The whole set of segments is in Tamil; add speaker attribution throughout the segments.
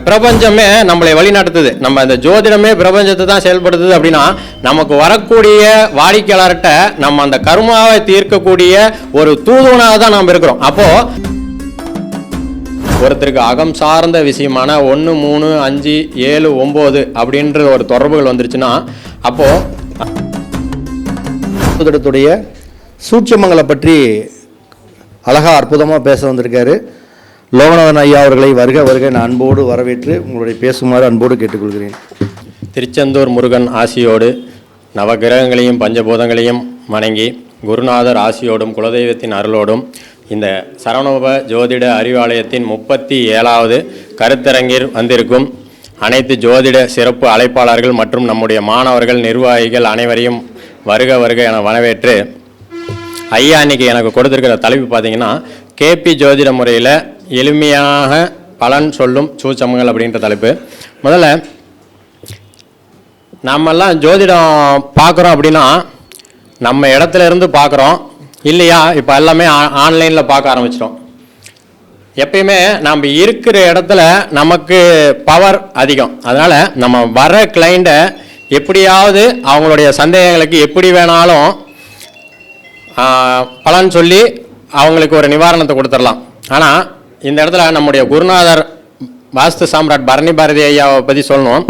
Speaker 1: பிரபஞ்சமே நம்மளை வழி நடத்துது. நம்ம இந்த ஜோதிடமே பிரபஞ்சத்தை தான் செயல்படுத்துது அப்படின்னா, நமக்கு வரக்கூடிய வாடிக்கையாளர்கிட்ட நம்ம அந்த கர்மாவை தீர்க்கக்கூடிய ஒரு தூதுவனாக தான் நாம் இருக்கிறோம். அப்போ ஒருத்தருக்கு அகம் சார்ந்த விஷயமான 1, 3, 5, 7, 9 அப்படின்ற ஒரு தொடர்புகள் வந்துருச்சுன்னா, அப்போ
Speaker 2: ஜோதிடத்துடைய சூட்சமங்களை பற்றி அழகா அற்புதமாக பேச வந்திருக்காரு. லோகநாதன் ஐயா அவர்களை வருக வருக நான் அன்போடு வரவேற்று உங்களுடைய பேசுமாறு அன்போடு கேட்டுக்கொள்கிறேன்.
Speaker 1: திருச்செந்தூர் முருகன் ஆசியோடு நவகிரகங்களையும் பஞ்சபூதங்களையும் வணங்கி குருநாதர் ஆசியோடும் குலதெய்வத்தின் அருளோடும் இந்த சரவணோப ஜோதிட அறிவாலயத்தின் 37வது கருத்தரங்கில் வந்திருக்கும் அனைத்து ஜோதிட சிறப்பு அழைப்பாளர்கள் மற்றும் நம்முடைய மாணவர்கள் நிர்வாகிகள் அனைவரையும் வருக வருக என வரவேற்று, ஐயா இன்னைக்கு எனக்கு கொடுத்துருக்கிற தலைப்பு பார்த்தீங்கன்னா, கேபி ஜோதிட முறையில் எளிமையாக பலன் சொல்லும் சூட்சமங்கள் அப்படின்ற தலைப்பு. முதல்ல நம்மெல்லாம் ஜோதிடம் பார்க்குறோம் அப்படின்னா நம்ம இடத்துல இருந்து பார்க்குறோம் இல்லையா? இப்போ எல்லாமே ஆன்லைனில் பார்க்க ஆரம்பிச்சிட்டோம். எப்பயுமே நம்ம இருக்கிற இடத்துல நமக்கு பவர் அதிகம். அதனால் நம்ம வர கிளைண்ட்டை எப்படியாவது அவங்களுடைய சந்தேகங்களுக்கு எப்படி வேணாலும் பலன் சொல்லி அவங்களுக்கு ஒரு நிவாரணத்தை கொடுத்துடலாம். ஆனால் இந்த இடத்துல நம்முடைய குருநாதர் வாஸ்து சாம்ராட் பரணி பாரதி ஐயாவை பற்றி சொல்லணும்.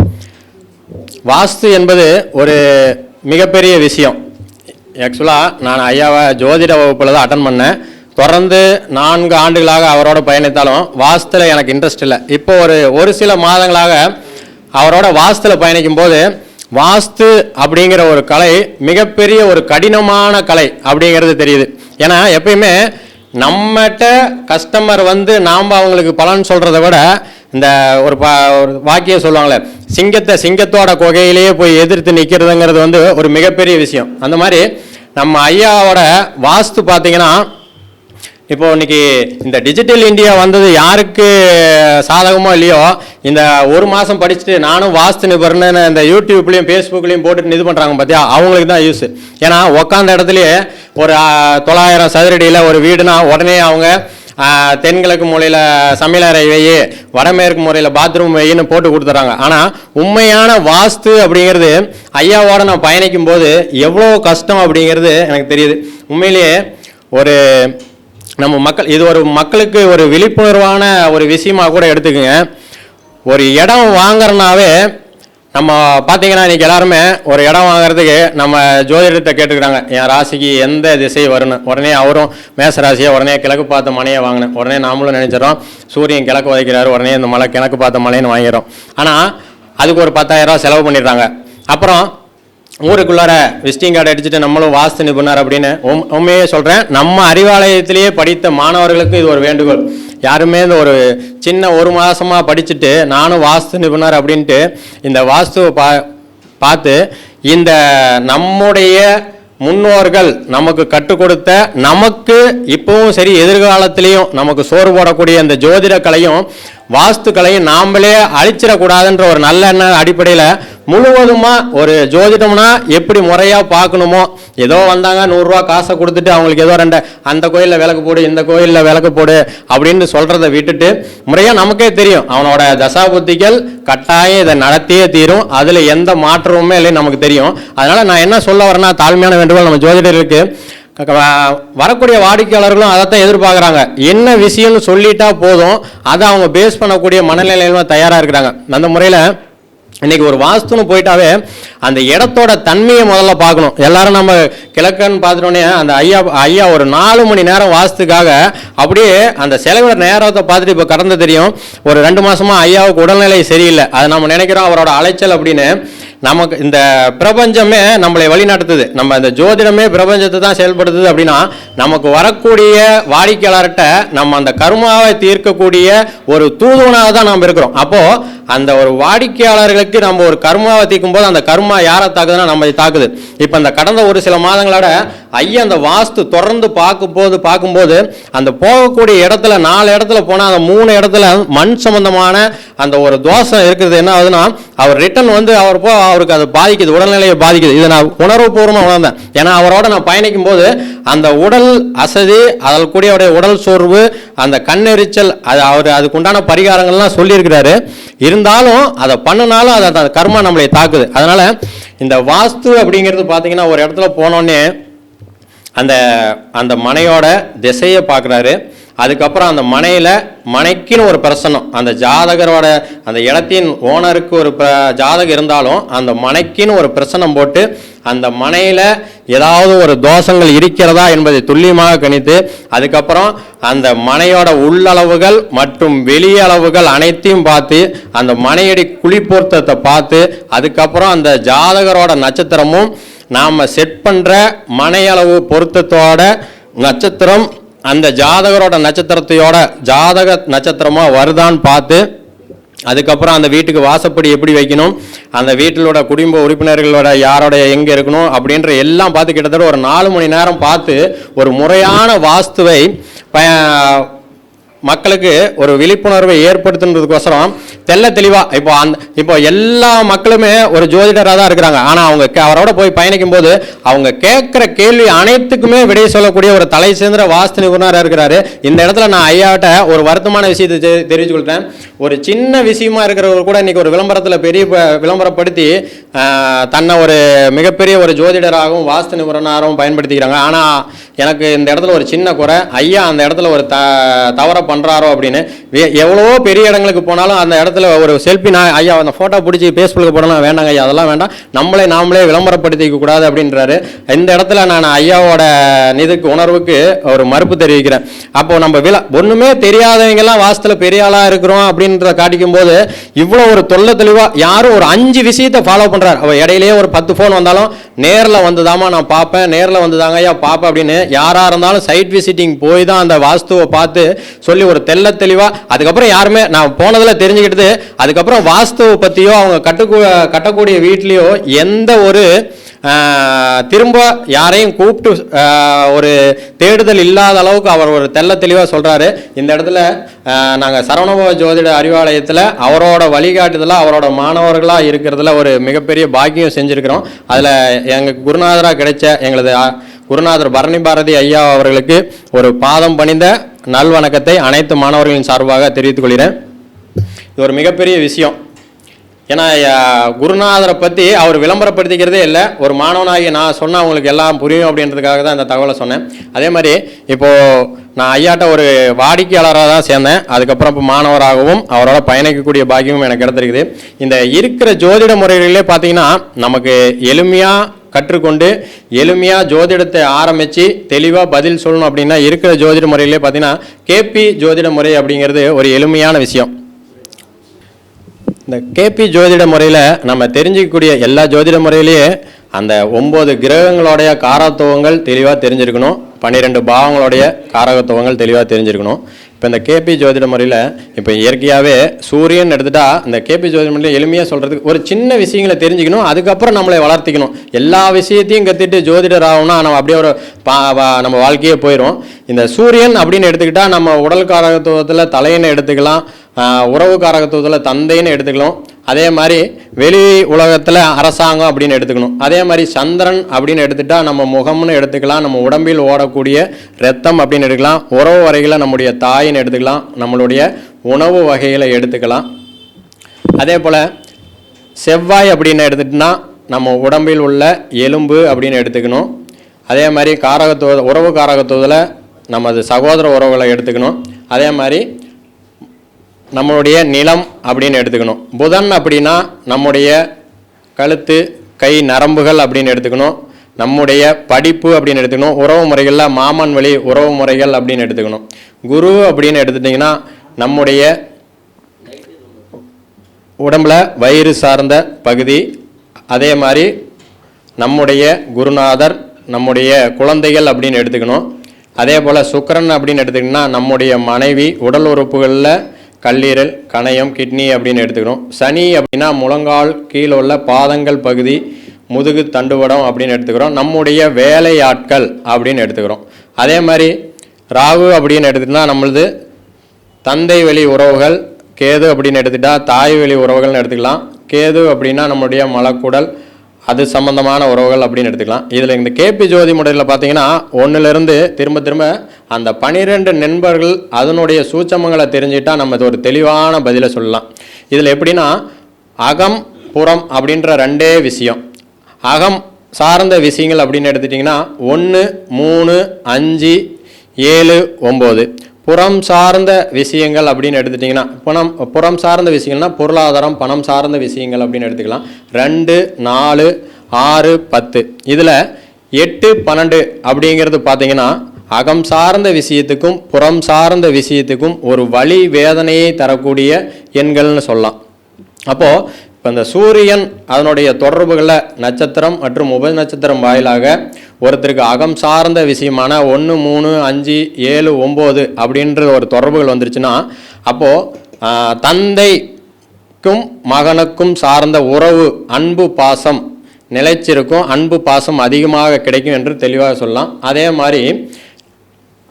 Speaker 1: வாஸ்து என்பது ஒரு மிகப்பெரிய விஷயம். ஆக்சுவலாக நான் ஐயாவை ஜோதிட வகுப்பில் தான் அட்டன் பண்ணேன். தொடர்ந்து 4 ஆண்டுகளாக அவரோட பயணித்தாலும் வாஸ்துவில் எனக்கு இன்ட்ரெஸ்ட் இல்லை. இப்போ ஒரு சில மாதங்களாக அவரோட வாஸ்துவில் பயணிக்கும் போது வாஸ்து அப்படிங்கிற ஒரு கலை மிகப்பெரிய ஒரு கடினமான கலை அப்படிங்கிறது தெரியுது. ஏன்னா எப்பயுமே நம்மகிட்ட கஸ்டமர் வந்து நாம் அவங்களுக்கு பலன் சொல்கிறத விட இந்த ஒரு வாக்கியம் சொல்லுவாங்களே, சிங்கத்தோட குகையிலேயே போய் எதிர்த்து நிற்கிறதுங்கிறது வந்து ஒரு மிகப்பெரிய விஷயம். அந்த மாதிரி நம்ம ஐயாவோட வாஸ்து பார்த்தீங்கன்னா, இப்போ இன்னைக்கு இந்த டிஜிட்டல் இந்தியா வந்தது யாருக்கு சாதகமோ இல்லையோ, இந்த 1 மாதம் படிச்சுட்டு நானும் வாஸ்து நிபுணர்னு இந்த யூடியூப்லேயும் ஃபேஸ்புக்லேயும் போட்டுட்டு இது பண்ணுறாங்க பார்த்தியா, அவங்களுக்கு தான் யூஸ். ஏன்னா உக்காந்த இடத்துலையே ஒரு 900 சதுரடியில் ஒரு வீடுனா உடனே அவங்க தென்கிழக்கு மூலையில் சமையலறை வையி, வடமேற்கு முறையில் பாத்ரூம் வையின்னு போட்டு கொடுத்துட்றாங்க. ஆனால் உண்மையான வாஸ்து அப்படிங்கிறது ஐயாவோட நான் பயணிக்கும் போது எவ்வளோ கஷ்டம் அப்படிங்கிறது எனக்கு தெரியுது. உண்மையிலேயே ஒரு நம்ம மக்கள் இது ஒரு மக்களுக்கு ஒரு விழிப்புணர்வான ஒரு விஷயமாக கூட எடுத்துக்கோங்க. ஒரு இடம் வாங்குறனாவே நம்ம பார்த்தீங்கன்னா இன்றைக்கி எல்லாருமே ஒரு இடம் வாங்குறதுக்கு நம்ம ஜோதிடத்தை கேட்டுக்கிறாங்க, என் ராசிக்கு எந்த திசை வரணும். உடனே அவரும் மேச ராசியை உடனே கிழக்கு பார்த்த மனையை வாங்கினேன். உடனே நாமளும் நினைச்சிடறோம் சூரியன் கிழக்கு வைக்கிறாரு, உடனே இந்த மலை கிழக்கு பார்த்த மலைன்னு வாங்கிறோம். ஆனால் அதுக்கு ஒரு 10,000 ரூபா செலவு பண்ணிடுறாங்க. அப்புறம் ஊருக்குள்ளார விசிட்டிங் கார்டு அடிச்சுட்டு நம்மளும் வாஸ்து நிபுணர் அப்படின்னு உண்மையே சொல்கிறேன். நம்ம அறிவாலயத்திலேயே படித்த மாணவர்களுக்கு இது ஒரு வேண்டுகோள். யாருமே இந்த ஒரு சின்ன 1 மாதமாக படிச்சுட்டு நானும் வாஸ்து நிபுணர் அப்படின்ட்டு இந்த வாஸ்துவை பார்த்து இந்த நம்முடைய முன்னோர்கள் நமக்கு கற்றுக் கொடுத்த, நமக்கு இப்பவும் சரி எதிர்காலத்திலையும் நமக்கு சோறு போடக்கூடிய இந்த ஜோதிட கலையும் வாஸ்து கலையும் நாமளே அழிச்சிடக்கூடாதுன்ற ஒரு நல்ல எண்ண அடிப்படையில் முழுவதுமாக ஒரு ஜோதிடம்னா எப்படி முறையாக பார்க்கணுமோ, ஏதோ வந்தாங்க 100 ரூபா காசை கொடுத்துட்டு அவங்களுக்கு ஏதோ 2 அந்த கோயிலில் விளக்கு போடு இந்த கோயிலில் விளக்கு போடு அப்படின்னு சொல்கிறத விட்டுட்டு முறையாக நமக்கே தெரியும் அவனோட தசாபுத்திகள் கட்டாயம் இதை நடத்தியே தீரும், அதில் எந்த மாற்றமுமே இல்லைன்னு நமக்கு தெரியும். அதனால் நான் என்ன சொல்ல வரேன்னா, தாழ்மையான வேண்டுகோள் நம்ம ஜோதிடருக்கு, வரக்கூடிய வாடிக்கையாளர்களும் அதைத்தான் எதிர்பார்க்குறாங்க. என்ன விஷயம்னு சொல்லிட்டா போதும், அதை அவங்க பேஸ் பண்ணக்கூடிய மனநிலையிலும் தயாராக இருக்கிறாங்க. அந்த முறையில் இன்னைக்கு ஒரு வாஸ்துன்னு போயிட்டாவே அந்த இடத்தோட தன்மையை முதல்ல பார்க்கணும். எல்லாரும் நம்ம கிழக்குன்னு பார்த்துட்டோன்னே அந்த ஐயா ஒரு 4 மணி நேரம் வாஸ்துக்காக அப்படியே அந்த செலவு நேரத்தை பார்த்துட்டு இப்போ கடந்து தெரியும். ஒரு 2 மாசமா ஐயாவுக்கு உடல்நிலை சரியில்லை. அதை நம்ம நினைக்கிறோம் அவரோட அலைச்சல் அப்படின்னு. நமக்கு இந்த பிரபஞ்சமே நம்மளை வழி நடத்துது. நம்ம இந்த ஜோதிடமே பிரபஞ்சத்தை தான் செயல்படுத்துது அப்படின்னா, நமக்கு வரக்கூடிய வாடிக்கையாளர்கிட்ட நம்ம அந்த கர்மாவை தீர்க்கக்கூடிய ஒரு தூதுவனாக தான் நாம் இருக்கிறோம். அப்போ அந்த ஒரு வாடிக்கையாளர்களுக்கு நம்ம ஒரு கர்மாவை தீர்க்கும் போது அந்த கர்மா யாரை தாக்குதுன்னா நம்ம தாக்குது. இப்போ அந்த கடந்த ஒரு சில மாதங்களோட ஐயா அந்த வாஸ்து தொடர்ந்து பார்க்கும்போது அந்த போகக்கூடிய இடத்துல 4 இடத்துல போனால் அந்த 3 இடத்துல மண் சம்பந்தமான அந்த ஒரு தோஷம் இருக்கிறது. என்ன ஆகுதுன்னா, அவர் ரிட்டர்ன் வந்து அவர் அவருக்கு அது பாதிக்குது, உடல்நிலையை பாதிக்குது. இதை நான் உணர்வுபூர்வமாக உணர்ந்தேன். ஏன்னா அவரோட நான் பயணிக்கும் போது அந்த உடல் அசதி, அதில் கூடிய அவருடைய உடல் சோர்வு, அந்த கண்ணெரிச்சல், அது அவர் அதுக்குண்டான பரிகாரங்கள்லாம் சொல்லியிருக்கிறாரு. இருந்தாலும் அதை பண்ணினாலும் அதை அந்த கர்மா நம்மளை தாக்குது. அதனால இந்த வாஸ்து அப்படிங்கிறது பார்த்தீங்கன்னா ஒரு இடத்துல போனோடனே அந்த அந்த மனையோட திசையை பார்க்குறாரு. அதுக்கப்புறம் அந்த மனைக்குன்னு ஒரு பிரசனம், அந்த ஜாதகரோட அந்த இடத்தின் ஓனருக்கு ஒரு ஜாதகம் இருந்தாலும் அந்த மனைக்குன்னு ஒரு பிரசனம் போட்டு அந்த மனையில் ஏதாவது ஒரு தோஷங்கள் இருக்கிறதா என்பதை துல்லியமாக கணித்து, அதுக்கப்புறம் அந்த மனையோட உள்ளளவுகள் மற்றும் வெளியளவுகள் அனைத்தையும் பார்த்து அந்த மனையடி குழிப்பொருத்தத்தை பார்த்து, அதுக்கப்புறம் அந்த ஜாதகரோட நட்சத்திரமும் நாம் செட் பண்ணுற மனையளவு பொருத்தத்தோட நட்சத்திரம் அந்த ஜாதகரோட நட்சத்திரத்தையோட ஜாதக நட்சத்திரமாக வருதான்னு பார்த்து, அதுக்கப்புறம் அந்த வீட்டுக்கு வாசப்படி எப்படி வைக்கணும், அந்த வீட்டிலோட குடும்ப உறுப்பினர்களோட யாரோட எங்கே இருக்கணும் அப்படின்ற எல்லாம் பார்த்து கிட்டத்தட்ட ஒரு 4 மணி நேரம் பார்த்து ஒரு முறையான வாஸ்துவை மக்களுக்கு ஒரு விழிப்புணர்வை ஏற்படுத்துன்றதுக்கோசரம் தெல்ல தெளிவாக இப்போ எல்லா மக்களுமே ஒரு ஜோதிடராக தான் இருக்கிறாங்க. ஆனால் அவங்க அவரோட போய் பயணிக்கும் போது அவங்க கேட்குற கேள்வி அனைத்துக்குமே விடை சொல்லக்கூடிய ஒரு தலை சேர்ந்த வாஸ்து நிபுணராக இருக்கிறாரு. இந்த இடத்துல நான் ஐயாட்ட ஒரு வருத்தமான விஷயத்தை தெரிவிச்சுக்கொள்கிறேன். ஒரு சின்ன விஷயமா இருக்கிறவர் கூட இன்னைக்கு ஒரு விளம்பரத்தில் பெரிய விளம்பரப்படுத்தி தன்னை ஒரு மிகப்பெரிய ஒரு ஜோதிடராகவும் வாஸ்து நிபுணராகவும் பயன்படுத்திக்கிறாங்க. ஆனால் எனக்கு இந்த இடத்துல ஒரு சின்ன குறை, ஐயா அந்த இடத்துல ஒரு தவறை பண்ணுறாரோ அப்படின்னு. எவ்வளவோ பெரிய இடங்களுக்கு போனாலும் அந்த இடத்துல ஒரு செல்ஃபி நான் ஐயா அந்த ஃபோட்டோ பிடிச்சி ஃபேஸ்புக்கில் போடலாம், வேண்டாங்க ஐயா அதெல்லாம் வேண்டாம், நாமளே விளம்பரப்படுத்திக்க கூடாது அப்படின்றாரு. இந்த இடத்துல நான் ஐயாவோட இதுக்கு உணர்வுக்கு ஒரு மறுப்பு தெரிவிக்கிறேன். அப்போ நம்ம ஒன்றுமே தெரியாதவங்கெல்லாம் வாஸ்துல பெரிய ஆளாக இருக்கிறோம் அப்படின்ற காட்டிக்கும் போது இவ்வளோ ஒரு தொல்லை தெளிவாக யாரும் ஒரு 5 விஷயத்தை ஃபாலோ பண்ணுறாரு. அவள் இடையிலேயே ஒரு 10 ஃபோன் வந்தாலும் நேரில் வந்துதாமா நான் பார்ப்பேன், நேரில் வந்துதாங்க ஐயா பார்ப்பேன் அப்படின்னு யாராக இருந்தாலும் சைட் விசிட்டிங் போய் தான் அந்த வாஸ்துவை பார்த்து சொல்லி ஒரு தெல்ல தெளிவா, அதுக்கப்புறம் யாருமே நான் போனதில் தெரிஞ்சுக்கிட்டு அதுக்கப்புறம் வாஸ்துவை பற்றியோ அவங்க கட்டக்கூடிய வீட்லேயோ எந்த ஒரு திரும்ப யாரையும் கூப்பிட்டு ஒரு தேடுதல் இல்லாத அளவுக்கு அவர் ஒரு தெல்ல தெளிவாக சொல்கிறாரு. இந்த இடத்துல நாங்கள் சரவணபவ ஜோதிட அறிவாலயத்தில் அவரோட வழிகாட்டுதலாக அவரோட மாணவர்களாக இருக்கிறதுல ஒரு மிகப்பெரிய பாக்கியம் செஞ்சுருக்கிறோம். அதில் எங்கள் குருநாதராக கிடைச்ச எங்களது குருநாதர் பரணி பாரதி ஐயா அவர்களுக்கு ஒரு பாதம் பணிந்த நல்வணக்கத்தை அனைத்து மாணவர்களின் சார்பாக தெரிவித்துக் கொள்கிறேன். இது ஒரு மிகப்பெரிய விஷயம். ஏன்னா குருநாதரை பற்றி அவர் விளம்பரப்படுத்திக்கிறதே இல்லை. ஒரு மாணவனாகி நான் சொன்னால் அவங்களுக்கு எல்லாம் புரியும் அப்படின்றதுக்காக தான் இந்த தகவலை சொன்னேன். அதே மாதிரி இப்போது நான் ஐயாட்ட ஒரு வாடிக்கையாளராக தான் சேர்ந்தேன். அதுக்கப்புறம் இப்போ மாணவராகவும் அவரோட பயணிக்கக்கூடிய பாக்கியமும் எனக்கு கிடைத்திருக்குது. இந்த இருக்கிற ஜோதிட முறைகளிலே பார்த்தீங்கன்னா நமக்கு எளிமையாக கற்றுக்கொண்டு எளிமையாக ஜோதிடத்தை ஆரம்பித்து தெளிவாக பதில் சொல்லணும் அப்படின்னா இருக்கிற ஜோதிட முறையிலே பார்த்தீங்கன்னா கேபி ஜோதிட முறை அப்படிங்கிறது ஒரு எளிமையான விஷயம். இந்த கேபி ஜோதிட முறையில் நம்ம தெரிஞ்சிக்கக்கூடிய எல்லா ஜோதிட முறையிலேயே அந்த 9 கிரகங்களுடைய காரத்துவங்கள் தெளிவாக தெரிஞ்சிருக்கணும், 12 பாவங்களுடைய காரகத்துவங்கள் தெளிவாக தெரிஞ்சிருக்கணும். இப்போ இந்த கேபி ஜோதிட முறையில் இப்போ இயற்கையாகவே சூரியன் எடுத்துட்டா இந்த கேபி ஜோதிட முறையில் எளிமையாக சொல்கிறதுக்கு ஒரு சின்ன விஷயங்களை தெரிஞ்சுக்கணும், அதுக்கப்புறம் நம்மளை வளர்த்திக்கணும். எல்லா விஷயத்தையும் கற்றுட்டு ஜோதிடர் ஆகும்னா நம்ம அப்படியே ஒரு நம்ம வாழ்க்கையே போயிடும். இந்த சூரியன் அப்படின்னு எடுத்துக்கிட்டால் நம்ம உடல் காரகத்துவத்தில் தலையினை எடுத்துக்கலாம், உறவு காரகத்துவத்தில் தந்தைன்னு எடுத்துக்கலாம். அதே மாதிரி வெளி உலகத்தில் அரசாங்கம் அப்படின்னு எடுத்துக்கணும். அதே மாதிரி சந்திரன் அப்படின்னு எடுத்துட்டா நம்ம முகம்னு எடுத்துக்கலாம், நம்ம உடம்பில் ஓடக்கூடிய ரத்தம் அப்படின்னு எடுக்கலாம், உறவு வரைகளை நம்முடைய தாயின்னு எடுத்துக்கலாம், நம்மளுடைய உணவு வகைகளை எடுத்துக்கலாம். அதே போல் செவ்வாய் அப்படின்னு எடுத்துட்டோம்னா நம்ம உடம்பில் உள்ள எலும்பு அப்படின்னு எடுத்துக்கணும். அதே மாதிரி உறவு காரகத்துவத்தில் நமது சகோதர உறவுகளை எடுத்துக்கணும். அதே மாதிரி நம்மளுடைய நிலம் அப்படின்னு எடுத்துக்கணும். புதன் அப்படின்னா நம்முடைய கழுத்து கை நரம்புகள் அப்படின்னு எடுத்துக்கணும். நம்முடைய படிப்பு அப்படின்னு எடுத்துக்கணும். உறவு முறைகளில் மாமன் வழி உறவு முறைகள் அப்படின்னு எடுத்துக்கணும். குரு அப்படின்னு எடுத்துட்டிங்கன்னா நம்முடைய உடம்புல வயிறு சார்ந்த பகுதி. அதே மாதிரி நம்முடைய குருநாதர் நம்முடைய குழந்தைகள் அப்படின்னு எடுத்துக்கணும். அதே போல் சுக்கிரன் அப்படின்னு எடுத்துக்கிட்டிங்கன்னா நம்முடைய மனைவி, உடல் உறுப்புகளில் கல்லீரல், கணையம், கிட்னி அப்படின்னு எடுத்துக்கணும். சனி அப்படின்னா முழங்கால் கீழே உள்ள பாதங்கள் பகுதி, முதுகு தண்டுவடம் அப்படின்னு எடுத்துக்கிறோம். நம்முடைய வேலையாட்கள் அப்படின்னு எடுத்துக்கிறோம். அதே மாதிரி ராகு அப்படின்னு எடுத்துக்கிட்டா நம்மளது தந்தை வழி உறவுகள், கேது அப்படின்னு எடுத்துக்கிட்டா தாய் வழி உறவுகள்னு எடுத்துக்கலாம். கேது அப்படின்னா நம்முடைய மலக்குடல், அது சம்பந்தமான உறவுகள் அப்படின்னு எடுத்துக்கலாம். இதில் இந்த கேபி ஜோதி முறையில் பார்த்தீங்கன்னா ஒன்றுலேருந்து திரும்ப திரும்ப அந்த 12 நண்பர்கள் அதனுடைய சூட்சமங்களை தெரிஞ்சுட்டா நம்ம இது ஒரு தெளிவான பதிலை சொல்லலாம். இதில் எப்படின்னா அகம் புறம் அப்படின்ற ரெண்டே விஷயம். அகம் சார்ந்த விஷயங்கள் அப்படின்னு எடுத்துட்டிங்கன்னா 1, 3, 5, 7, 9. புறம் சார்ந்த விஷயங்கள் அப்படின்னு எடுத்துட்டிங்கன்னா புறம் சார்ந்த விஷயங்கள்னா பொருளாதாரம், பணம் சார்ந்த விஷயங்கள் அப்படின்னு எடுத்துக்கலாம். 2, 4, 6, 10. இதில் 8, 12 அப்படிங்கிறது பார்த்தீங்கன்னா அகம் சார்ந்த விஷயத்துக்கும் புறம் சார்ந்த விஷயத்துக்கும் ஒரு வலி வேதனையை தரக்கூடிய எண்கள்னு சொல்லலாம். அப்போது இப்போ இந்த சூரியன் அதனுடைய தொடர்புகளில் நட்சத்திரம் மற்றும் உப நட்சத்திரம் வாயிலாக ஒருத்தருக்கு அகம் சார்ந்த விஷயமான 1, 3, 5, 7, 9 அப்படின்ற ஒரு தொடர்புகள் வந்துருச்சுன்னா அப்போது தந்தைக்கும் மகனுக்கும் சார்ந்த உறவு, அன்பு பாசம் நிலைச்சிருக்கும், அன்பு பாசம் அதிகமாக கிடைக்கும் என்று தெளிவாக சொல்லலாம். அதே மாதிரி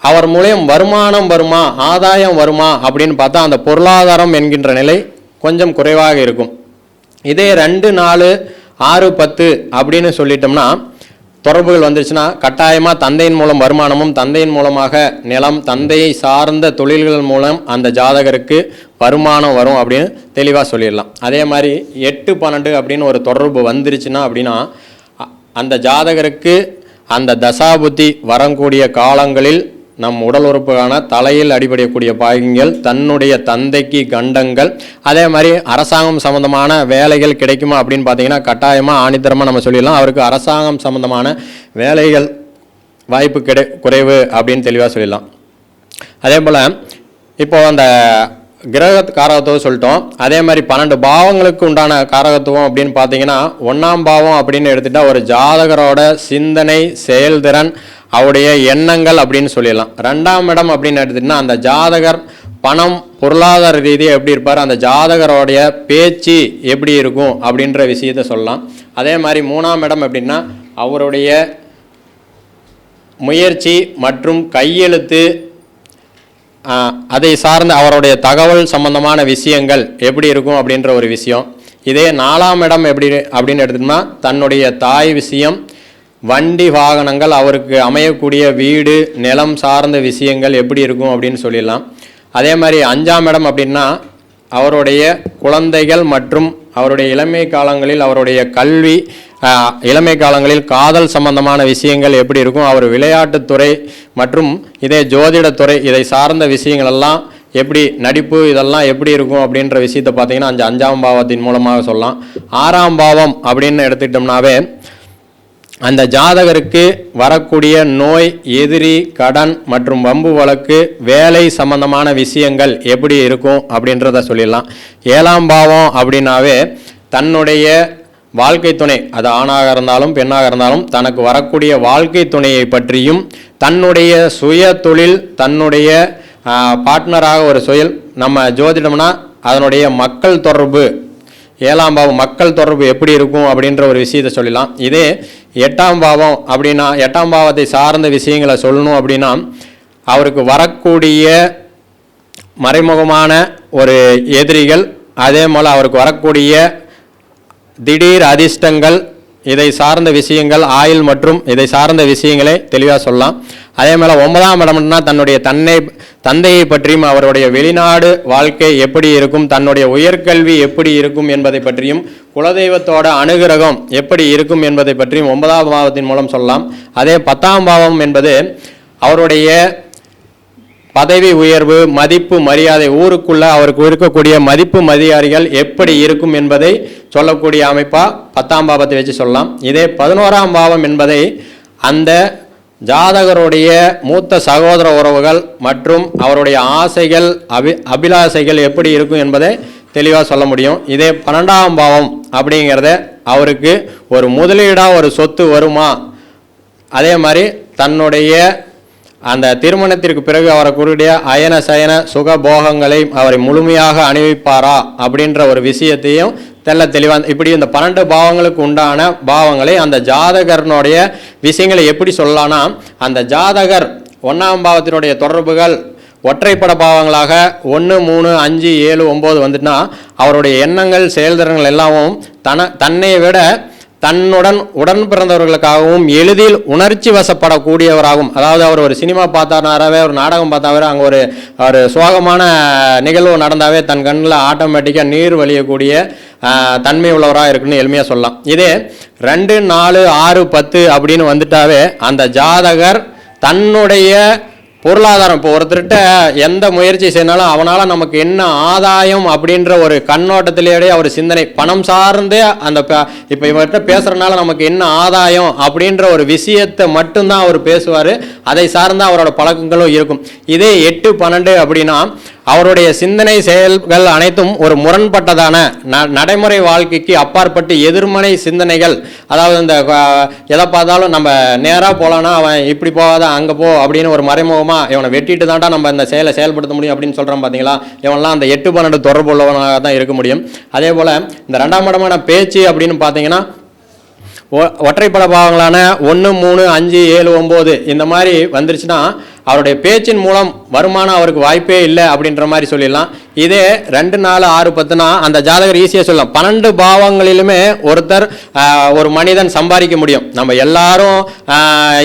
Speaker 1: அவர் மூலம் வருமானம் வருமா, ஆதாயம் வருமா அப்படின்னு பார்த்தா அந்த பொருளாதாரம் என்கின்ற நிலை கொஞ்சம் குறைவாக இருக்கும். இதே 2, 4, 6, 10 அப்படின்னு சொல்லிட்டோம்னா தொடர்புகள் வந்துருச்சுன்னா கட்டாயமாக தந்தையின் மூலம் வருமானமும், தந்தையின் மூலமாக நிலம், தந்தையை சார்ந்த தொழில்கள் மூலம் அந்த ஜாதகருக்கு வருமானம் வரும் அப்படின்னு தெளிவாக சொல்லிடலாம். அதே மாதிரி 8, 12 அப்படின்னு ஒரு தொடர்பு வந்துருச்சுன்னா அப்படின்னா அந்த ஜாதகருக்கு அந்த தசாபுத்தி வரக்கூடிய காலங்களில் நம் உடல் உறுப்புக்கான தலையில் அடிபடக்கூடிய பாகங்கள், தன்னுடைய தந்தைக்கு கண்டங்கள், அதே மாதிரி அரசாங்கம் சம்மந்தமான வேலைகள் கிடைக்குமா அப்படின்னு பார்த்தீங்கன்னா கட்டாயமாக ஆணித்தரமாக நம்ம சொல்லிடலாம். அவருக்கு அரசாங்கம் சம்மந்தமான வேலைகள் வாய்ப்பு குறைவு அப்படின்னு தெளிவாக சொல்லிடலாம். அதே போல் இப்போது அந்த கிரக காரகத்துவம் சொல்லிட்டோம். அதே மாதிரி 12 பாவங்களுக்கு உண்டான காரகத்துவம் அப்படின்னு பார்த்தீங்கன்னா 1ஆம் பாவம் அப்படின்னு எடுத்துகிட்டா ஒரு ஜாதகரோட சிந்தனை, செயல்திறன், அவருடைய எண்ணங்கள் அப்படின்னு சொல்லிடலாம். 2ஆம் இடம் அப்படின்னு எடுத்துகிட்டா அந்த ஜாதகர் பணம், பொருளாதார ரீதியாக எப்படி இருப்பார், அந்த ஜாதகரோடைய பேச்சு எப்படி இருக்கும் அப்படின்ற விஷயத்த சொல்லலாம். அதே மாதிரி 3ஆம் இடம் அப்படின்னா அவருடைய முயற்சி மற்றும் கையெழுத்து, அதை சார்ந்த அவருடைய தகவல் சம்பந்தமான விஷயங்கள் எப்படி இருக்கும் அப்படின்ற ஒரு விஷயம். இதே 4ஆம் இடம் எப்படி அப்படின்னு எடுத்துட்டோம்னா தன்னுடைய தாய் விஷயம், வண்டி வாகனங்கள், அவருக்கு அமையக்கூடிய வீடு, நிலம் சார்ந்த விஷயங்கள் எப்படி இருக்கும் அப்படின்னு சொல்லிடலாம். அதே மாதிரி 5ஆம் இடம் அப்படின்னா அவருடைய குழந்தைகள் மற்றும் அவருடைய இளமை காலங்களில் அவருடைய கல்வி, இளமை காலங்களில் காதல் சம்பந்தமான விஷயங்கள் எப்படி இருக்கும், அவர் விளையாட்டுத்துறை மற்றும் இதே ஜோதிடத்துறை இதை சார்ந்த விஷயங்கள் எல்லாம் எப்படி, நடிப்பு இதெல்லாம் எப்படி இருக்கும் அப்படின்ற விஷயத்தை பார்த்தீங்கன்னா 5ஆம் பாவத்தின் மூலமாக சொல்லலாம். 6ஆம் பாவம் அப்படின்னு எடுத்துக்கிட்டோம்னாவே அந்த ஜாதகருக்கு வரக்கூடிய நோய், எதிரி, கடன் மற்றும் வம்பு வழக்கு, வேலை சம்பந்தமான விஷயங்கள் எப்படி இருக்கும் அப்படின்றத சொல்லிடலாம். 7ஆம் பாவம் அப்படின்னாவே தன்னுடைய வாழ்க்கை துணை, அது ஆணாக இருந்தாலும் பெண்ணாக இருந்தாலும் தனக்கு வரக்கூடிய வாழ்க்கை துணையை பற்றியும், தன்னுடைய சுய தொழில், தன்னுடைய பார்ட்னராக ஒரு சுயல், நம்ம ஜோதிடம்னா அதனுடைய மக்கள் தொடர்பு, 7ஆம் பாவம் மக்கள் தொடர்பு எப்படி இருக்கும் அப்படின்ற ஒரு விஷயத்தை சொல்லலாம். இதே 8ஆம் பாவம் அப்படின்னா 8ஆம் பாவத்தை சார்ந்த விஷயங்களை சொல்லணும் அப்படின்னா அவருக்கு வரக்கூடிய மறைமுகமான ஒரு எதிரிகள், அதே போல் அவருக்கு வரக்கூடிய திடீர் அதிர்ஷ்டங்கள், இதை சார்ந்த விஷயங்கள், ஆயுள் மற்றும் இதை சார்ந்த விஷயங்களை தெளிவாக சொல்லலாம். அதே போல் 9ஆம் இடம்னா தன்னுடைய தந்தையை பற்றியும், அவருடைய வெளிநாடு வாழ்க்கை எப்படி இருக்கும், தன்னுடைய உயர்கல்வி எப்படி இருக்கும் என்பதை பற்றியும், குலதெய்வத்தோட அனுகிரகம் எப்படி இருக்கும் என்பதை பற்றியும் 9ஆம் பாவத்தின் மூலம் சொல்லலாம். அதே 10ஆம் பாவம் என்பது அவருடைய பதவி உயர்வு, மதிப்பு, மரியாதை, ஊருக்குள்ள அவருக்கு இருக்கக்கூடிய மதிப்பு மரியாதைகள் எப்படி இருக்கும் என்பதை சொல்லக்கூடிய அமைப்பாக 10ஆம் பாவத்தை வச்சு சொல்லலாம். இதே 11ஆம் பாவம் என்பதை அந்த ஜாதகருடைய மூத்த சகோதர உறவுகள் மற்றும் அவருடைய ஆசைகள், அபிலாசைகள் எப்படி இருக்கும் என்பதை தெளிவாக சொல்ல முடியும். இதே 12ஆம் பாவம் அப்படிங்கிறத அவருக்கு ஒரு முதலீடாக ஒரு சொத்து வருமா, அதே மாதிரி தன்னுடைய அந்த திருமணத்திற்கு பிறகு அவருக்குரிய அயன சயன சுக போகங்களை அவரை முழுமையாக அணிவிப்பாரா அப்படின்ற ஒரு விஷயத்தையும் தெளிவாக இப்படி இந்த 12 பாவங்களுக்கு உண்டான பாவங்களை அந்த ஜாதகர்னுடைய விஷயங்களை எப்படி சொல்லலாம்னா அந்த ஜாதகர் 1ஆம் பாவத்தினுடைய தொடர்புகள் ஒற்றைப்பட பாவங்களாக 1, 3, 5, 7, 9 வந்துட்டுனா அவருடைய எண்ணங்கள் செயல்திறன்கள் எல்லாமும் தன்னை விட உடன் பிறந்தவர்களுக்காகவும் எளிதில் உணர்ச்சி வசப்படக்கூடியவராகும். அதாவது அவர் ஒரு சினிமா பார்த்தாராவே, ஒரு நாடகம் பார்த்தாவே, அங்கே ஒரு சோகமான நிகழ்வு நடந்தாவே தன் கண்ணில் ஆட்டோமேட்டிக்காக நீர் வலியக்கூடிய தன்மை உள்ளவராக இருக்குன்னு எளிமையாக சொல்லலாம். இதே 2, 4, 6, 10 அப்படின்னு வந்துட்டாவே அந்த ஜாதகர் தன்னுடைய பொருளாதாரம், இப்போ ஒருத்தர்கிட்ட எந்த முயற்சி செய்யனாலும் அவனால் நமக்கு என்ன ஆதாயம் அப்படின்ற ஒரு கண்ணோட்டத்திலேயே அவர் சிந்தனை பணம் சார்ந்தே அந்த இப்போ இவர்கிட்ட பேசுகிறனால நமக்கு என்ன ஆதாயம் அப்படின்ற ஒரு விஷயத்தை மட்டும்தான் அவர் பேசுவார். அதை சார்ந்த அவரோட பழக்கங்களும் இருக்கும். இதே 8, 12 அப்படின்னா அவருடைய சிந்தனை செயல்கள் அனைத்தும் ஒரு முரண்பட்டதான நடைமுறை வாழ்க்கைக்கு அப்பாற்பட்டு எதிர்மறை சிந்தனைகள். அதாவது இந்த எதை பார்த்தாலும் நம்ம நேராக போகலான்னா அவன் இப்படி போகாத அங்கே போ அப்படின்னு ஒரு மறைமுகமாக இவனை வெட்டிட்டு தான்டா நம்ம இந்த செயலை செயல்படுத்த முடியும் அப்படின்னு சொல்கிறான் பார்த்தீங்களா. இவன்லாம் அந்த 8, 12 தொடர்பு உள்ளவனாக தான் இருக்க முடியும். அதே போல் இந்த 2ஆம் இடமான பேச்சு அப்படின்னு பார்த்தீங்கன்னா ஒற்றைப்பட பாவங்களான 1, 3, 5, 7, 9 இந்த மாதிரி வந்துருச்சுன்னா அவருடைய பேச்சின் மூலம் வருமானம் அவருக்கு வாய்ப்பே இல்லை அப்படின்ற மாதிரி சொல்லிடலாம். இதே 2, 4, 6, 10னா அந்த ஜாதகர் ஈஸியாக சொல்லலாம். 12 பாவங்களிலுமே ஒருத்தர் ஒரு மனிதன் சம்பாதிக்க முடியும். நம்ம எல்லாரும்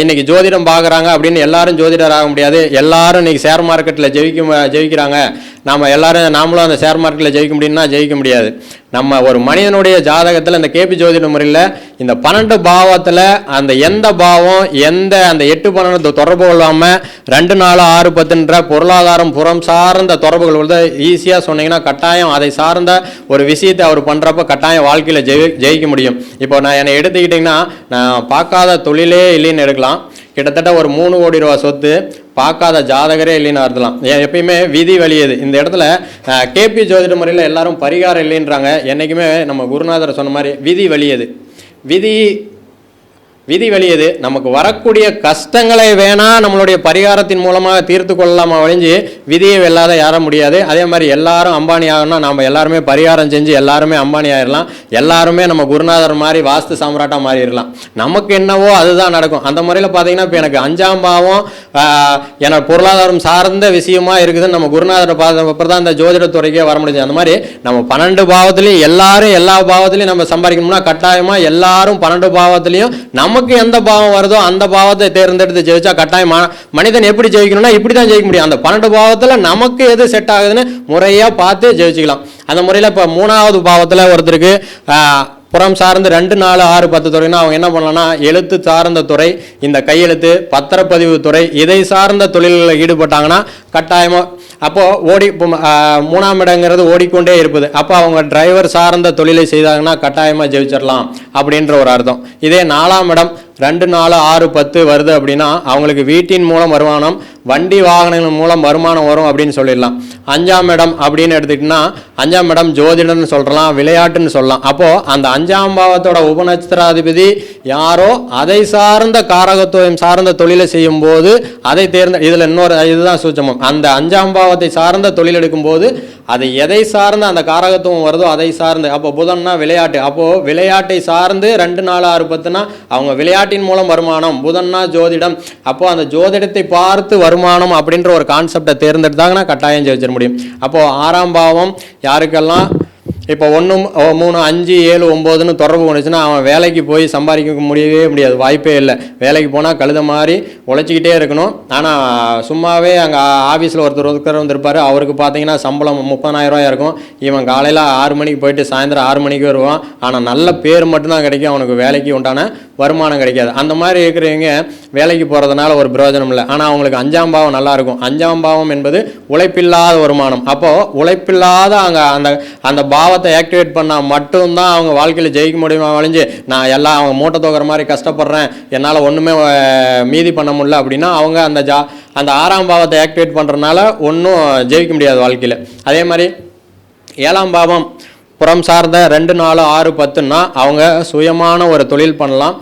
Speaker 1: இன்னைக்கு ஜோதிடம் பார்க்குறாங்க அப்படின்னு எல்லாரும் ஜோதிடர் ஆக முடியாது. எல்லாரும் இன்னைக்கு ஷேர் மார்க்கெட்டில் ஜெயிக்கிறாங்க. நாமளும் அந்த ஷேர் மார்க்கெட்டில் ஜெயிக்க முடியும்னா ஜெயிக்க முடியாது. நம்ம ஒரு மனிதனுடைய ஜாதகத்தில் இந்த கேபி ஜோதிட முறையில் இந்த 12 பாவத்தில் அந்த எந்த பாவம் அந்த 8, 12 தொடர்பு கொள்ளாமல் 2, 4, 6, 10ன்ற பொருளாதாரம் புறம் சார்ந்த தொடர்புகள் வந்து ஈஸியாக சொன்னீங்கன்னா கட்டாயம் அதை சார்ந்த ஒரு விஷயத்தை அவர் பண்ணுறப்ப கட்டாயம் வாழ்க்கையில் ஜெயிக்க முடியும். இப்போ என்னை எடுத்துக்கிட்டிங்கன்னா நான் பார்க்காத தொழிலே இல்லைன்னு எடுக்கலாம். கிட்டத்தட்ட ஒரு 3 கோடி ரூபா சொத்து பார்க்காத ஜாதகரே இல்லைன்னு அர்த்தலாம். எப்பயுமே விதி வலியது. இந்த இடத்துல கேபி ஜோதிட முறையில் எல்லாரும் பரிகாரம் இல்லைன்றாங்க. என்றைக்குமே நம்ம குருநாதர் சொன்ன மாதிரி விதி வலியது. விதி வலியது. நமக்கு வரக்கூடிய கஷ்டங்களை வேணா நம்மளுடைய பரிகாரத்தின் மூலமாக தீர்த்து கொள்ளலாமா ஒழிஞ்சு விதியை வெல்லாத யார முடியாது. அதே மாதிரி எல்லாரும் அம்பானி ஆகணும்னா நம்ம எல்லாருமே பரிகாரம் செஞ்சு எல்லாருமே அம்பானி ஆயிடலாம். எல்லாருமே நம்ம குருநாதர் மாதிரி வாஸ்து சாம்ராட்டாக மாறிடலாம். நமக்கு என்னவோ அதுதான் நடக்கும். அந்த முறையில் பார்த்தீங்கன்னா இப்போ எனக்கு 5ஆம் பாவம் எனக்கு பொருளாதாரம் சார்ந்த விஷயமா இருக்குதுன்னு நம்ம குருநாதரை பார்த்த தான் இந்த ஜோதிடத்துறைக்கே வர முடியுது. அந்த மாதிரி நம்ம 12 பாவத்திலையும் எல்லா பாவத்திலையும் நம்ம சம்பாதிக்கணும்னா கட்டாயமாக எல்லாரும் 12 பாவத்திலையும் நமக்கு எந்த பாவம் வருதோ அந்த பாவத்தை தேர்ந்தெடுத்து ஜெயிச்சா கட்டாயம் மனிதன் எப்படி ஜெயிக்கணும்னா இப்படி தான் ஜெயிக்க முடியும். அந்த 12 பாவத்தில் நமக்கு எது செட் ஆகுதுன்னு முறையாக பார்த்து ஜெயிச்சுக்கலாம். அந்த முறையில் இப்போ 3ஆவது பாவத்தில் ஒருத்தருக்கு புறம் சார்ந்து 2, 4, 6, 10 துறைன்னா அவங்க என்ன பண்ணலாம்னா எழுத்து சார்ந்த துறை, இந்த கையெழுத்து, பத்திரப்பதிவு துறை, இதை சார்ந்த தொழில்களில் ஈடுபட்டாங்கன்னா கட்டாயமாக அப்போது 3ஆம் இடங்கிறது ஓடிக்கொண்டே இருப்பது. அப்போ அவங்க டிரைவர் சார்ந்த தொழிலை செய்தாங்கன்னா கட்டாயமாக ஜெயிச்சிடலாம் அப்படின்ற ஒரு அர்த்தம். இதே 4ஆம் இடம் 2, 4, 6, 10 வருது அப்படின்னா அவங்களுக்கு வீட்டின் மூலம் வருமானம், வண்டி வாகனங்கள் மூலம் வருமானம் வரும் அப்படின்னு சொல்லிடலாம். 5ஆம் இடம் அப்படின்னு எடுத்துக்கிட்டோம்னா 5ஆம் இடம் ஜோதிடம்னு சொல்கிறலாம், விளையாட்டுன்னு சொல்லலாம். அப்போது அந்த 5ஆம் பாவத்தோட உபநட்சத்திராதிபதி யாரோ அதை சார்ந்த காரகத்துவம் சார்ந்த தொழிலை செய்யும் போது அதை இதில் இதுதான் சூட்சமம். அந்த 5ஆம் பாவத்தை சார்ந்த தொழில் எடுக்கும்போது அது எதை சார்ந்த அந்த காரகத்துவம் வருதோ அதை சார்ந்து. அப்போ புதன்னா விளையாட்டு, அப்போது விளையாட்டை சார்ந்து 2, 4, 6, 10னா அவங்க விளையாட்டின் மூலம் வருமானம். புதன்னா ஜோதிடம், அப்போது அந்த ஜோதிடத்தை பார்த்து வருமானம் அப்படின்ற ஒரு கான்செப்டை தேர்ந்தெடுத்தாங்கன்னா கட்டாயம் ஜெயிச்சிட முடியும். அப்போது 6ஆம் பாவம் யாருக்கெல்லாம் இப்போ 1, 3, 5, 7, 9ன்னு தொடர்பு கொண்டுச்சுன்னா அவன் வேலைக்கு போய் சம்பாதிக்க முடியவே முடியாது, வாய்ப்பே இல்லை. வேலைக்கு போனால் கழுத மாதிரி உழைச்சிக்கிட்டே இருக்கணும். ஆனால் சும்மாவே அங்கே ஆஃபீஸில் ஒருத்தர் வந்துருப்பார். அவருக்கு பார்த்தீங்கன்னா சம்பளம் 30,000 ரூபாயா இருக்கும். இவன் காலையில் 6 மணிக்கு போயிட்டு சாயந்தரம் 6 மணிக்கு வருவான். ஆனால் நல்ல பேர் மட்டும்தான் கிடைக்கும், அவனுக்கு வேலைக்கு உண்டான வருமானம் கிடைக்காது. அந்த மாதிரி இருக்கிறவங்க வேலைக்கு போகிறதுனால ஒரு பிரயோஜனம் இல்லை. ஆனால் அவங்களுக்கு 5ஆம் பாவம் நல்லாயிருக்கும். 5ஆம் பாவம் என்பது உழைப்பில்லாத வருமானம். அப்போது உழைப்பில்லாத அங்கே அந்த பாவத்தை ஆக்டிவேட் பண்ணால் மட்டும்தான் அவங்க வாழ்க்கையில் ஜெயிக்க முடியுமா ஒழிஞ்சு நான் எல்லாம் அவங்க மூட்டை தோக்கிற மாதிரி கஷ்டப்படுறேன், என்னால் ஒன்றுமே மீதி பண்ண முடியல அப்படின்னா அவங்க அந்த 6ஆம் பாவத்தை ஆக்டிவேட் பண்ணுறதுனால ஒன்றும் ஜெயிக்க முடியாது வாழ்க்கையில். அதே மாதிரி 7ஆம் பாவம் புறம் சார்ந்த 2, 4, 6, 10ன்னா அவங்க சுயமான ஒரு தொழில் பண்ணலாம்.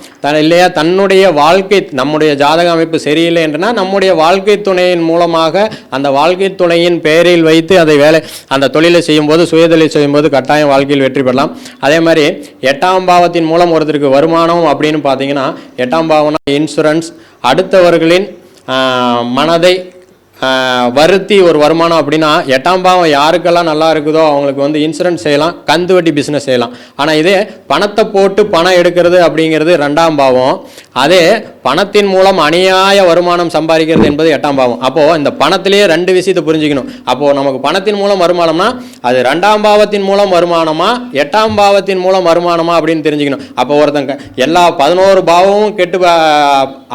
Speaker 1: இல்லையா தன்னுடைய வாழ்க்கை நம்முடைய ஜாதக அமைப்பு சரியில்லை என்றனா நம்முடைய வாழ்க்கை துணையின் மூலமாக அந்த வாழ்க்கை துணையின் பெயரில் வைத்து அந்த தொழிலை செய்யும்போது சுயதொழில் செய்யும்போது கட்டாயம் வாழ்க்கையில் வெற்றி பெறலாம். அதே மாதிரி 8ஆம் பாவத்தின் மூலம் ஒருத்தருக்கு வருமானம் அப்படின்னு பார்த்தீங்கன்னா 8ஆம் பாவம்னா இன்சூரன்ஸ், அடுத்தவர்களின் மனதை வருத்தி ஒரு வருமானம் அப்படின்னா 8ஆம் பாவம் யாருக்கெல்லாம் நல்லா இருக்குதோ அவங்களுக்கு வந்து இன்சூரன்ஸ் செய்யலாம், கந்து வட்டி பிஸ்னஸ் செய்யலாம். ஆனால் இதே பணத்தை போட்டு பணம் எடுக்கிறது அப்படிங்கிறது 2ஆம் பாவம். அதே பணத்தின் மூலம் அநியாய வருமானம் சம்பாதிக்கிறது என்பது 8ஆம் பாவம். அப்போது இந்த பணத்திலேயே 2 விஷயத்தை புரிஞ்சுக்கணும். அப்போது நமக்கு பணத்தின் மூலம் வருமானம்னா அது 2ஆம் பாவத்தின் மூலம் வருமானமா 8ஆம் பாவத்தின் மூலம் வருமானமா அப்படின்னு தெரிஞ்சுக்கணும். அப்போ ஒருத்தங்க எல்லா 11 பாவமும் கெட்டு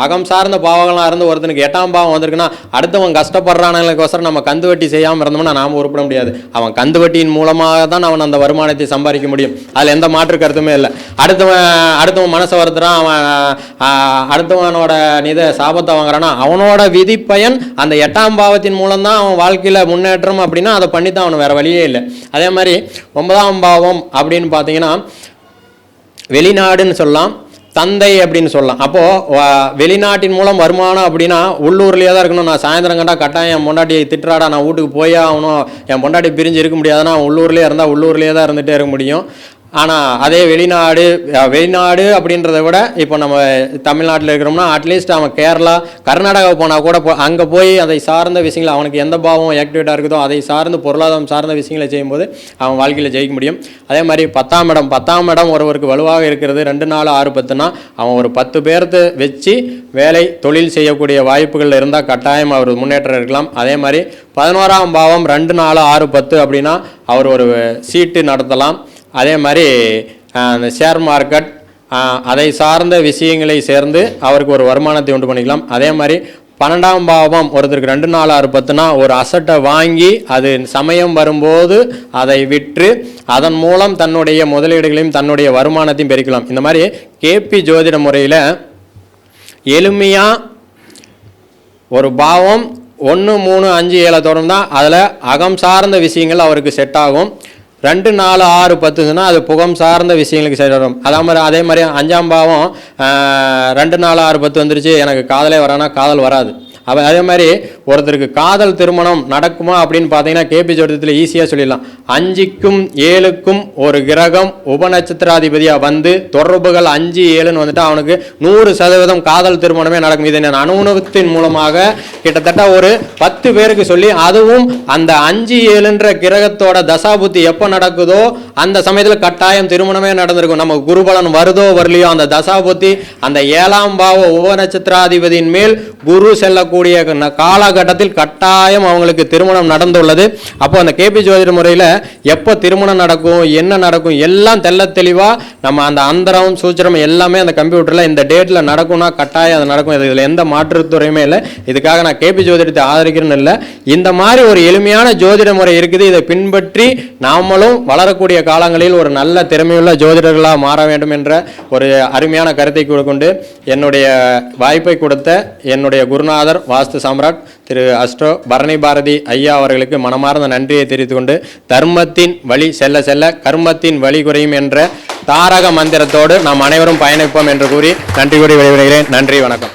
Speaker 1: அகம் சார்ந்த பாவங்களாக இருந்து ஒருத்தனுக்கு 8ஆம் பாவம் வந்திருக்குன்னா அடுத்தவன் கஷ்டப்படுறானுங்களுக்கோசரம் நம்ம கந்து வட்டி செய்யாமல் இருந்தோம்னா நாம் உருப்பட முடியாது. அவன் கந்து வட்டியின் மூலமாக தான் அவன் அந்த வருமானத்தை சம்பாதிக்க முடியும். அதில் எந்த மாற்று கருத்துமே இல்லை. அடுத்தவன் மனசை வருத்துறான், அவன் அடுத்தவனோட சாபத்தை வாங்குறானா அவனோட விதி பயன் அந்த 8ஆம் பாவத்தின் மூலம் தான் அவன் வாழ்க்கையில் முன்னேற்றம் அப்படின்னா அதை பண்ணித்தான் அவன் வேற வழியே இல்லை. அதே மாதிரி 9ஆம் பாவம் அப்படின்னு பார்த்தீங்கன்னா வெளிநாடுன்னு சொல்லலாம், தந்தை அப்படின்னு சொல்லலாம். அப்போது வெளிநாட்டின் மூலம் வருமானம் அப்படின்னா உள்ளூர்லேயே தான் இருக்கணும். நான் சாயந்தரம் கண்டா கட்டாயம் என் பொண்டாட்டி திட்டுறாடா நான் வீட்டுக்கு போயே ஆகணும், என் பொண்டாட்டி பிரிஞ்சு இருக்க முடியாதுன்னா உள்ளூர்லேயே இருந்தால் உள்ளூர்லேயே தான் இருந்துகிட்டே இருக்க முடியும். ஆனால் அதே வெளிநாடு அப்படின்றத விட இப்போ நம்ம தமிழ்நாட்டில் இருக்கிறோம்னா அட்லீஸ்ட் அவன் கேரளா கர்நாடகா போனால் கூட அங்கே போய் அதை சார்ந்த விஷயங்கள் அவனுக்கு எந்த பாவம் ஆக்டிவேட்டாக இருக்குதோ அதை சார்ந்து பொருளாதாரம் சார்ந்த விஷயங்களை செய்யும்போது அவன் வாழ்க்கையில் ஜெயிக்க முடியும். அதே மாதிரி 10ஆம் இடம் ஒருவருக்கு வலுவாக இருக்கிறது 2, 4, 6, 10னா அவன் ஒரு 10 பேர்த்து வச்சு வேலை தொழில் செய்யக்கூடிய வாய்ப்புகள் இருந்தால் கட்டாயம் அவர் முன்னேற்றம் இருக்கலாம். அதே மாதிரி 11ஆம் பாவம் 2, 4, 6, 10 அப்படின்னா அவர் ஒரு சீட்டு நடத்தலாம். அதே மாதிரி அந்த ஷேர் மார்க்கெட் அதை சார்ந்த விஷயங்களை சேர்ந்து அவருக்கு ஒரு வருமானத்தை உண்டு பண்ணிக்கலாம். அதே மாதிரி 12ஆம் பாவம் ஒருத்தருக்கு 2, 4, 6, 10னா ஒரு அசட்டை வாங்கி அது சமயம் வரும்போது அதை விற்று அதன் மூலம் தன்னுடைய முதலீடுகளையும் தன்னுடைய வருமானத்தையும் பெருக்கலாம். இந்த மாதிரி கேபி ஜோதிட முறையில் எளிமையாக ஒரு பாவம் 1, 3, 5, 7 தொடர்ந்து தான் அதில் அகம் சார்ந்த விஷயங்கள் அவருக்கு செட் ஆகும். 2, 4, 6, 10னா அது புகம் சார்ந்த விஷயங்களுக்கு செட் ஆகும். அதே மாதிரி 5ஆம் பாவம் 2, 4, 6, 10 வந்துருச்சு எனக்கு காதலே வரானா காதல் வராது. அதே மாதிரி ஒருத்தருக்கு காதல் திருமணம் நடக்குமா அப்படின்னு பார்த்தீங்கன்னா கேபி ஜோதிடத்தில் ஈஸியாக சொல்லிடலாம். 5க்கும் 7க்கும் ஒரு கிரகம் உபநட்சத்திராதிபதியாக வந்து தொடர்புகள் 5, 7ன்னு வந்துட்டு அவனுக்கு 100% காதல் திருமணமே நடக்கும். இதை நான் அனுபவத்தின் மூலமாக கிட்டத்தட்ட ஒரு 10 பேருக்கு சொல்லி அதுவும் அந்த 5, 7ன்ற கிரகத்தோட தசாபுத்தி எப்போ நடக்குதோ அந்த சமயத்தில் கட்டாயம் திருமணமே நடந்திருக்கும். நமக்கு குருபலன் வருதோ வரலையோ அந்த தசாபுத்தி அந்த 7ஆம் பாவ உபநட்சத்திராதிபதியின் மேல் குரு செல்லக்கூடிய காலகட்டத்தில் கட்டாயம் அவங்களுக்கு திருமணம் நடந்துள்ளது. அப்போ அந்த கேபி ஜோதிட முறையில் எப்போ திருமணம் நடக்கும் என்ன நடக்கும் எல்லாம் தெல்ல தெளிவாக நம்ம அந்த அந்தரம் சூத்திரம் எல்லாமே அந்த கம்ப்யூட்டரில் இந்த டேட்டில் நடக்கும்னா கட்டாயம் அது நடக்கும். இதில் எந்த மாற்றுத்துறையுமே இல்லை. இதுக்காக நான் கேபி ஜோதிடத்தை ஆதரிக்கிறேன்னு இல்லை. இந்த மாதிரி ஒரு எளிமையான ஜோதிட முறை இருக்குது. இதை பின்பற்றி நாமளும் வளரக்கூடிய காலங்களில் ஒரு நல்ல திறமையுள்ள ஜோதிடர்களாக மாற வேண்டும் என்ற ஒரு அருமையான கருத்தை கொண்டு என்னுடைய வாய்ப்பை கொடுத்த என்னுடைய குருநாதர் வாஸ்து சாம்ராட் திரு அஸ்ட்ரோ பரணி பாரதி ஐயா அவர்களுக்கு மனமார்ந்த நன்றியை தெரிவித்துக் கொண்டு தர்மத்தின் வழி செல்ல செல்ல கர்மத்தின் வழி குறையும் என்ற தாரக மந்திரத்தோடு நாம் அனைவரும் பயணிப்போம் என்று கூறி நன்றி கூறி விடைபெறுகிறேன். நன்றி, வணக்கம்.